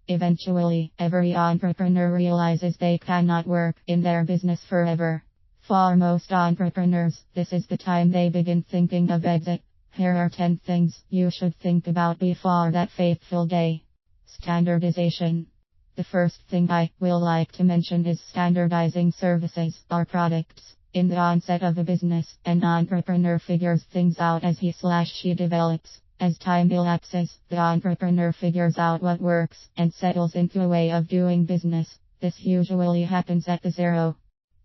Eventually, every entrepreneur realizes they cannot work in their business forever. For most entrepreneurs, this is the time they begin thinking of exit. Here are 10 things you should think about before that fateful day. Standardization. The first thing I will like to mention is standardizing services or products. In the onset of a business, an entrepreneur figures things out as he/she develops. As time elapses, the entrepreneur figures out what works and settles into a way of doing business. This usually happens at the zero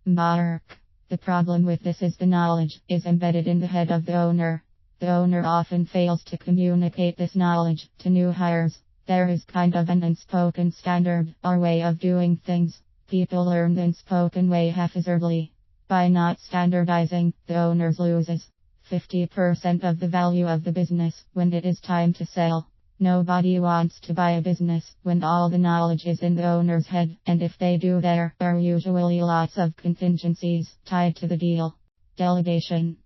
mark. The problem with this is the knowledge is embedded in the head of the owner. The owner often fails to communicate this knowledge to new hires. There is kind of an unspoken standard or way of doing things. People learn the unspoken way haphazardly. By not standardizing, the owners loses 50% of the value of the business when it is time to sell. Nobody wants to buy a business when all the knowledge is in the owner's head, and if they do, there are usually lots of contingencies tied to the deal. Delegation.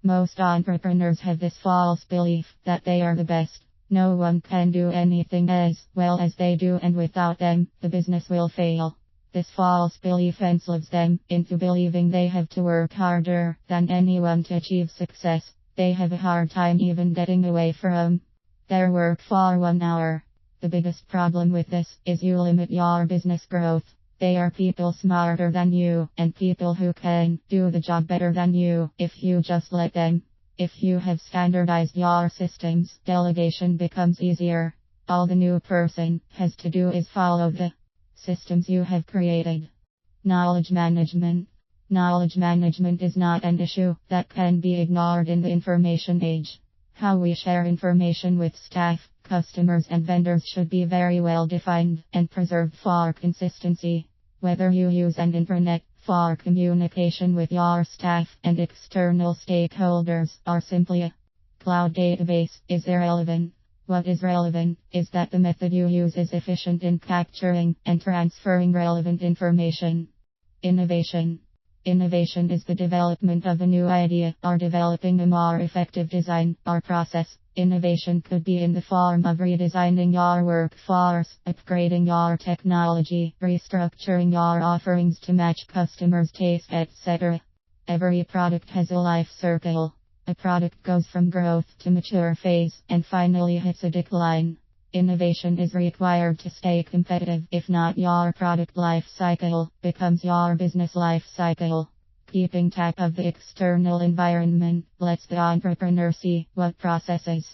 Most entrepreneurs have this false belief that they are the best. No one can do anything as well as they do, and without them, the business will fail. This false belief enslaves them into believing they have to work harder than anyone to achieve success. They have a hard time even getting away from their work for 1 hour. The biggest problem with this is you limit your business growth. They are people smarter than you and people who can do the job better than you if you just let them. If you have standardized your systems, delegation becomes easier. All the new person has to do is follow the systems you have created. Knowledge management. Knowledge management is not an issue that can be ignored in the information age. How we share information with staff, customers, and vendors should be very well defined and preserved for consistency. Whether you use an intranet for communication with your staff and external stakeholders or simply a cloud database is irrelevant. What is relevant is that the method you use is efficient in capturing and transferring relevant information. Innovation. Innovation is the development of a new idea or developing a more effective design or process. Innovation could be in the form of redesigning your workforce, upgrading your technology, restructuring your offerings to match customers' taste, etc. Every product has a life cycle. A product goes from growth to mature phase and finally hits a decline. Innovation is required to stay competitive. If not, your product life cycle becomes your business life cycle. Keeping track of the external environment lets the entrepreneur see what processes,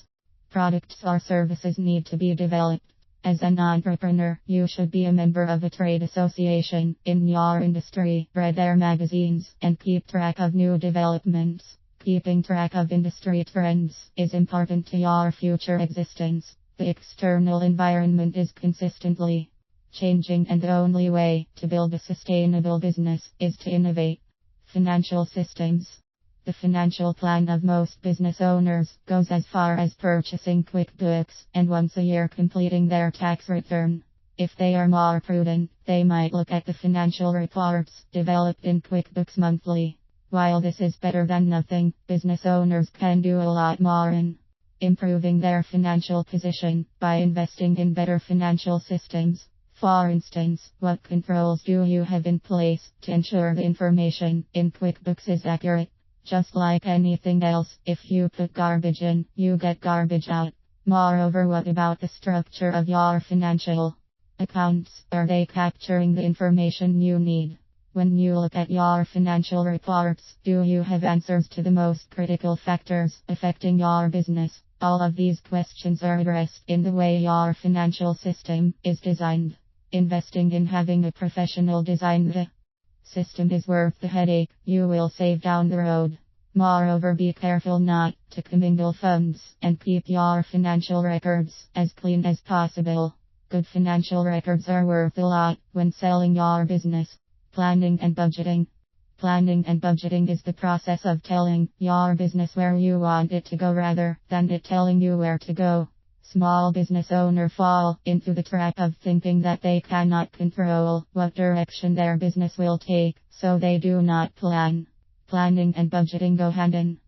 products or services need to be developed. As an entrepreneur, you should be a member of a trade association in your industry, read their magazines, and keep track of new developments. Keeping track of industry trends is important to your future existence. The external environment is consistently changing, and the only way to build a sustainable business is to innovate. Financial systems. The financial plan of most business owners goes as far as purchasing QuickBooks and once a year completing their tax return. If they are more prudent, they might look at the financial reports developed in QuickBooks monthly. While this is better than nothing, business owners can do a lot more in improving their financial position by investing in better financial systems. For instance, what controls do you have in place to ensure the information in QuickBooks is accurate? Just like anything else, if you put garbage in, you get garbage out. Moreover, what about the structure of your financial accounts? Are they capturing the information you need? When you look at your financial reports, do you have answers to the most critical factors affecting your business? All of these questions are addressed in the way your financial system is designed. Investing in having a professional design the system is worth the headache you will save down the road. Moreover, be careful not to commingle funds and keep your financial records as clean as possible. Good financial records are worth a lot when selling your business. Planning and budgeting. Planning and budgeting is the process of telling your business where you want it to go rather than it telling you where to go. Small business owners fall into the trap of thinking that they cannot control what direction their business will take, so they do not plan. Planning and budgeting go hand in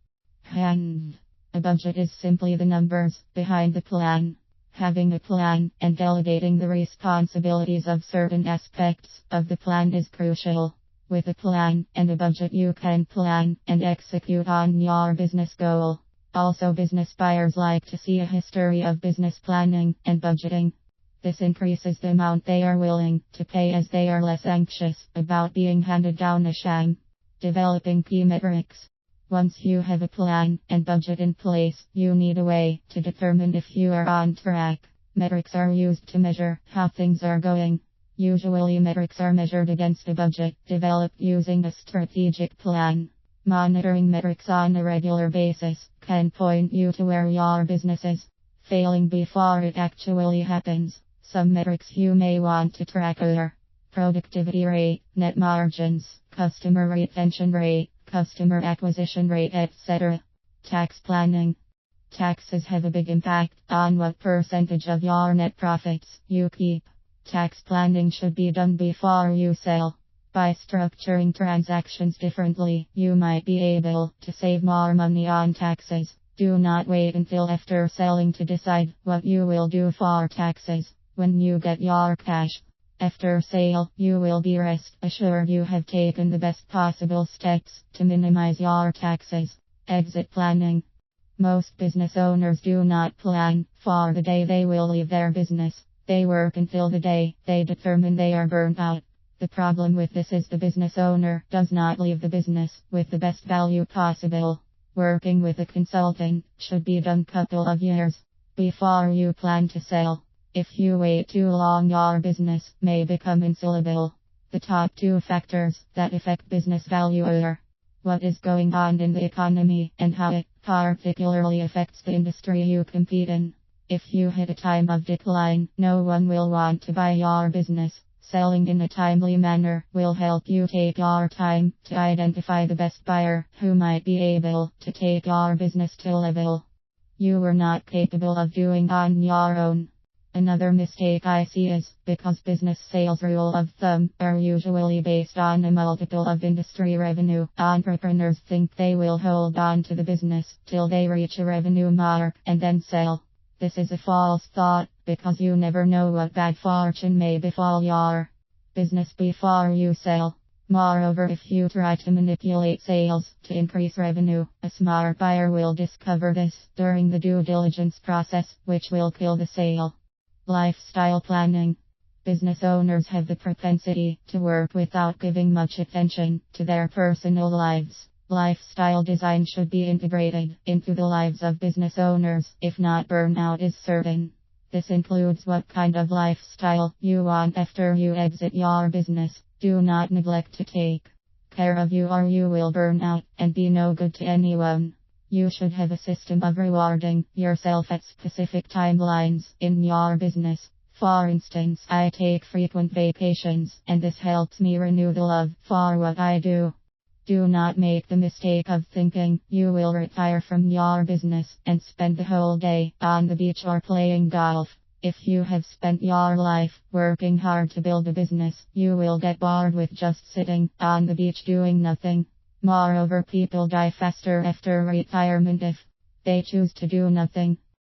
hand. A budget is simply the numbers behind the plan. Having a plan and delegating the responsibilities of certain aspects of the plan is crucial. With a plan and a budget, you can plan and execute on your business goal. Also, business buyers like to see a history of business planning and budgeting. This increases the amount they are willing to pay, as they are less anxious about being handed down a sham. Developing key metrics. Once you have a plan and budget in place, you need a way to determine if you are on track. Metrics are used to measure how things are going. Usually, metrics are measured against a budget developed using a strategic plan. Monitoring metrics on a regular basis can point you to where your business is failing before it actually happens. Some metrics you may want to track are productivity rate, net margins, customer retention rate, customer acquisition rate, etc. Tax planning. Taxes have a big impact on what percentage of your net profits you keep. Tax planning should be done before you sell. By structuring transactions differently, you might be able to save more money on taxes. Do not wait until after selling to decide what you will do for taxes. When you get your cash after sale, you will be rest assured you have taken the best possible steps to minimize your taxes. Exit planning. Most business owners do not plan for the day they will leave their business. They work until the day they determine they are burnt out. The problem with this is the business owner does not leave the business with the best value possible. Working with a consultant should be done couple of years before you plan to sell. If you wait too long, your business may become unsellable. The top two factors that affect business value are what is going on in the economy and how it particularly affects the industry you compete in. If you hit a time of decline, no one will want to buy your business. Selling in a timely manner will help you take your time to identify the best buyer who might be able to take your business to a level you were not capable of doing on your own. Another mistake I see is because business sales rule of thumb are usually based on a multiple of industry revenue. Entrepreneurs think they will hold on to the business till they reach a revenue mark and then sell. This is a false thought, because you never know what bad fortune may befall your business before you sell. Moreover, if you try to manipulate sales to increase revenue, a smart buyer will discover this during the due diligence process, which will kill the sale. Lifestyle planning. Business owners have the propensity to work without giving much attention to their personal lives. Lifestyle design should be integrated into the lives of business owners, if not, burnout is certain. This includes what kind of lifestyle you want after you exit your business. Do not neglect to take care of you, or you will burn out and be no good to anyone. You should have a system of rewarding yourself at specific timelines in your business. For instance, I take frequent vacations, and this helps me renew the love for what I do. Do not make the mistake of thinking you will retire from your business and spend the whole day on the beach or playing golf. If you have spent your life working hard to build a business, you will get bored with just sitting on the beach doing nothing. Moreover, people die faster after retirement if they choose to do nothing.